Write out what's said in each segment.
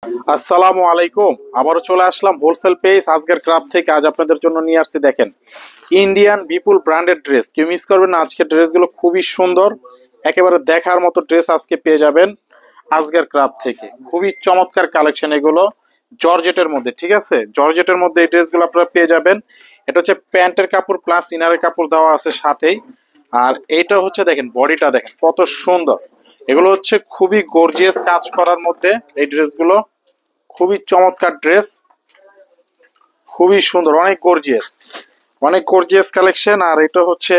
আসসালামু আলাইকুম। আবারও চলে আসলাম হোলসেল পেজ আজকের ক্রাফট থেকে। আজ আপনাদের জন্য নিয়ে আসছি, দেখেন, ইন্ডিয়ান বিপুল ব্র্যান্ডেড ড্রেস। কেউ মিস করবেন না, আজকের ড্রেসগুলো খুবই সুন্দর, একেবারে দেখার মতো ড্রেস আজকে পেয়ে যাবেন আজকের ক্রাফট থেকে। খুবই চমৎকার কালেকশন এগুলো, জর্জেটের মধ্যে। ঠিক আছে, জর্জেটের মধ্যে এই ড্রেসগুলো আপনারা পেয়ে যাবেন। এটা হচ্ছে প্যান্টের কাপড় প্লাস ইনারের কাপড় দেওয়া আছে সাথেই। আর এইটা হচ্ছে দেখেন, বডিটা দেখেন কত সুন্দর। এগুলো হচ্ছে খুবই গর্জিয়াস কাজ করার মধ্যে এই ড্রেসগুলো। খুবই চমৎকার ড্রেস, খুবই সুন্দর, অনেক গর্জিয়াস, অনেক গর্জিয়াস কালেকশন। আর এটা হচ্ছে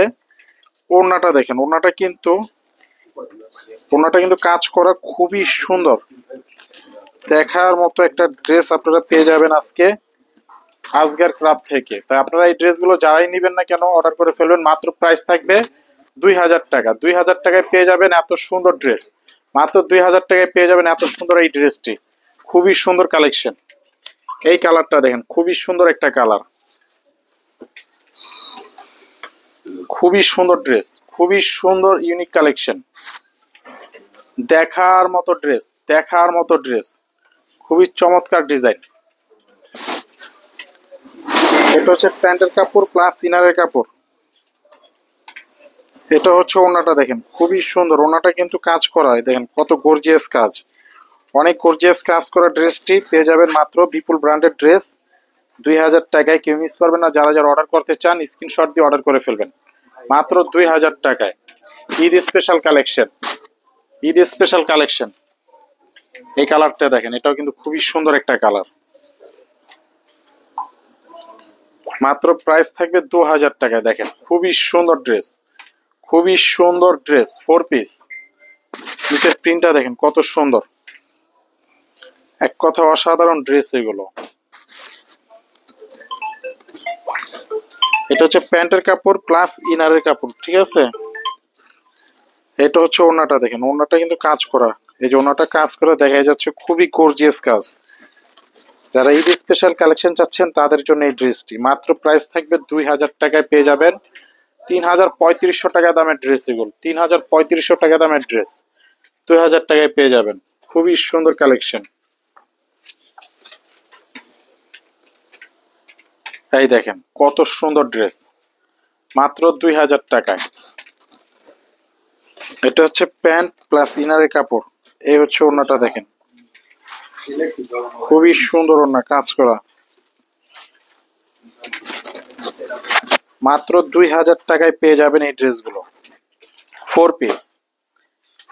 ওড়নাটা দেখেন, ওড়নাটা কিন্তু কাজ করা খুবই সুন্দর, দেখার মতো একটা ড্রেস আপনারা পেয়ে যাবেন আজকে আজকের ক্রাফট থেকে। তাই আপনারা এই ড্রেসগুলো যারাই নেবেন না কেন অর্ডার করে ফেলবেন। মাত্র প্রাইস থাকবে 2000 টাকা। 2000 টাকায় পেয়ে যাবেন এত সুন্দর ড্রেস। মাত্র 2000 টাকায় পেয়ে যাবেন এত সুন্দর এই ড্রেসটি। খুবই সুন্দর কালেকশন। এই কালারটা দেখেন, খুবই সুন্দর একটা কালার, খুবই সুন্দর ড্রেস, খুবই সুন্দর ইউনিক কালেকশন, দেখার মতো ড্রেস, দেখার মতো ড্রেস, খুবই চমৎকার ডিজাইন। এটা হচ্ছে প্যান্টের কাপড় প্লাস ইনারের কাপড়। এটা হচ্ছে ওড়নাটা দেখেন, খুবই সুন্দর। ওড়নাটা কিন্তু কাজ করা হয়, দেখেন কত গর্জিয়াস কাজ, অনেক গর্জিয়াস কাজ করা। ড্রেসটি পেয়ে যাবেন মাত্র বিপুল ব্র্যান্ডেড ড্রেস 2000 টাকায়। কেউ মিস করবেন না। যারা যারা অর্ডার করতে চান স্ক্রিনশট দিয়ে অর্ডার করে ফেলবেন মাত্র 2000 টাকায়। Eid special collection, Eid special collection. এই কালারটা দেখেন, এটাও কিন্তু খুবই সুন্দর একটা কালার। মাত্র প্রাইস থাকবে 2000 টাকায়। দেখেন খুবই সুন্দর ড্রেস, খুবই সুন্দর ড্রেস, 4 পিস। নিচের প্রিন্টটা দেখেন কত সুন্দর, এক কথা অসাধারণ ড্রেস এগুলো। এটা হচ্ছে প্যান্টের কাপড় প্লাস ইনারের কাপড়। ঠিক আছে, এটা হচ্ছে ওড়নাটা দেখেন, ওড়নাটা কিন্তু কাজ করা। এই যে ওড়নাটা কাজ করে দেখা যাচ্ছে, খুবই গর্জিয়াস কাজ। যারা ঈদ স্পেশাল কালেকশন চাচ্ছেন তাদের জন্য এই ড্রেসটি। মাত্র প্রাইস থাকবে 2000 টাকায় পেয়ে যাবেন 3350 টাকা দামের ড্রেস। এগুলো 3350 টাকা দামের ড্রেস 2000 টাকায় পেয়ে যাবেন। খুবই সুন্দর কালেকশন। এই দেখেন কত সুন্দর ড্রেস, মাত্র 2000 টাকায়। এটা হচ্ছে প্যান্ট প্লাস ইনারের কাপড়। এই হচ্ছে ওড়নাটা দেখেন, খুবই সুন্দর ওড়না কাজ করা। মাত্র 2000 টাকায় পেয়ে যাবেন এই ড্রেসগুলো। 4 পিস,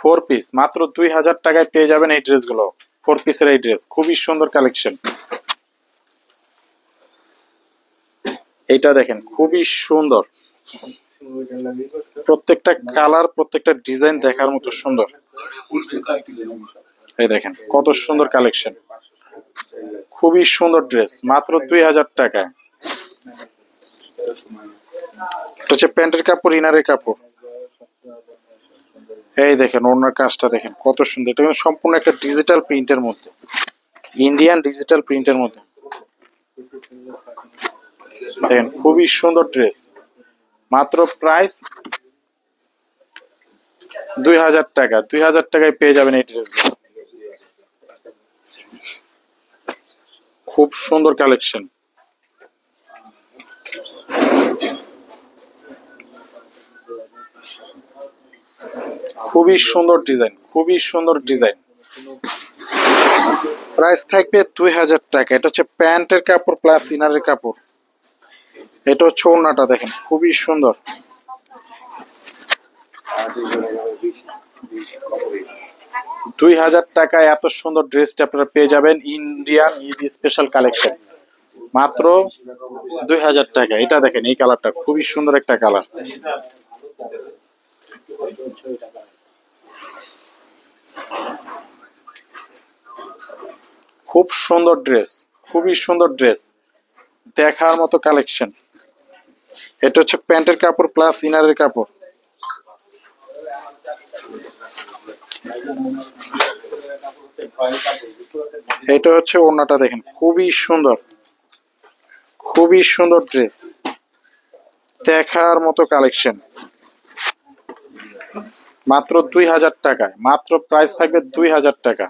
4 পিস, মাত্র 2000 টাকায় পেয়ে যাবেন এই ড্রেসগুলো। 4 পিসের এই ড্রেস খুবই সুন্দর কালেকশন। এইটা দেখেন খুবই সুন্দর, প্রত্যেকটা কালার প্রত্যেকটা ডিজাইন দেখার মতো সুন্দর। এই দেখেন কত সুন্দর কালেকশন, খুবই সুন্দর ড্রেস মাত্র 2000 টাকায়। এটা হচ্ছে প্যান্টের কাপড় ইনারের কাপড়। এই দেখেন ওনার কাজটা দেখেন কত সুন্দর। এটা কিন্তু সম্পূর্ণ একটা ডিজিটাল প্রিন্টের মধ্যে, ইন্ডিয়ান ডিজিটাল প্রিন্টের মধ্যে। দেখেন খুবই সুন্দর ড্রেস। মাত্র প্রাইস 2000 টাকা। 2000 টাকায় পেয়ে যাবেন এই ড্রেসগুলো। খুব সুন্দর কালেকশন, খুবই সুন্দর ডিজাইন, খুবই সুন্দর ডিজাইন। প্রাইস থাকবে 2000 টাকা। এটা হচ্ছে প্যান্টের কাপড় প্লাস ইনারের কাপড়। এটা হচ্ছে ওড়নাটা দেখেন খুবই সুন্দর। 2000 টাকায় এত সুন্দর ড্রেসটা আপনারা পেয়ে যাবেন ইন্ডিয়ান ঈদ স্পেশাল কালেকশন মাত্র 2000 টাকা। এটা দেখেন এই কালারটা খুবই সুন্দর একটা কালার, খুব সুন্দর ড্রেস, খুবই সুন্দর ড্রেস, দেখার মতো কালেকশন। এটা হচ্ছে প্যান্টের কাপড় প্লাস ইনারের কাপড়। এটা হচ্ছে ওড়নাটা দেখেন খুবই সুন্দর, খুবই সুন্দর ড্রেস, দেখার মতো কালেকশন। মাত্র 2000 টাকায়, মাত্র প্রাইস থাকবে 2000 টাকা।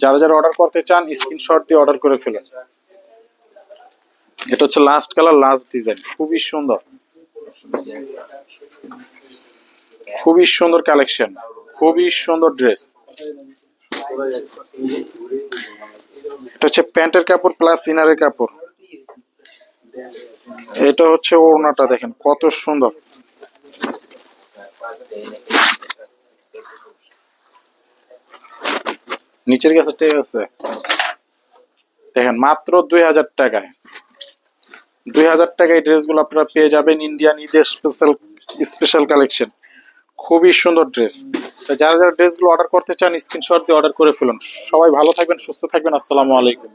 যারা যারা অর্ডার করতে চান স্ক্রিনশট দিয়ে অর্ডার করে ফেলুন। এটা হচ্ছে লাস্ট কালার, লাস্ট ডিজাইন, খুবই সুন্দর, খুবই সুন্দর কালেকশন, খুবই সুন্দর ড্রেস। এটা হচ্ছে প্যান্টের কাপড় প্লাস ইনারের কাপড়। এটা হচ্ছে ওড়নাটা, দেখেন কত সুন্দর। নিচের কাছে ঠিক আছে, দেখেন মাত্র 2000 টাকায়। 2000 টাকায় ড্রেসগুলো আপনারা পেয়ে যাবেন। ইন্ডিয়ান ঈদের স্পেশাল স্পেশাল কালেকশন, খুবই সুন্দর ড্রেস। যারা যারা ড্রেসগুলো অর্ডার করতে চান স্ক্রিনশট দিয়ে অর্ডার করে ফেলুন। সবাই ভালো থাকবেন, সুস্থ থাকবেন, আসসালামু আলাইকুম।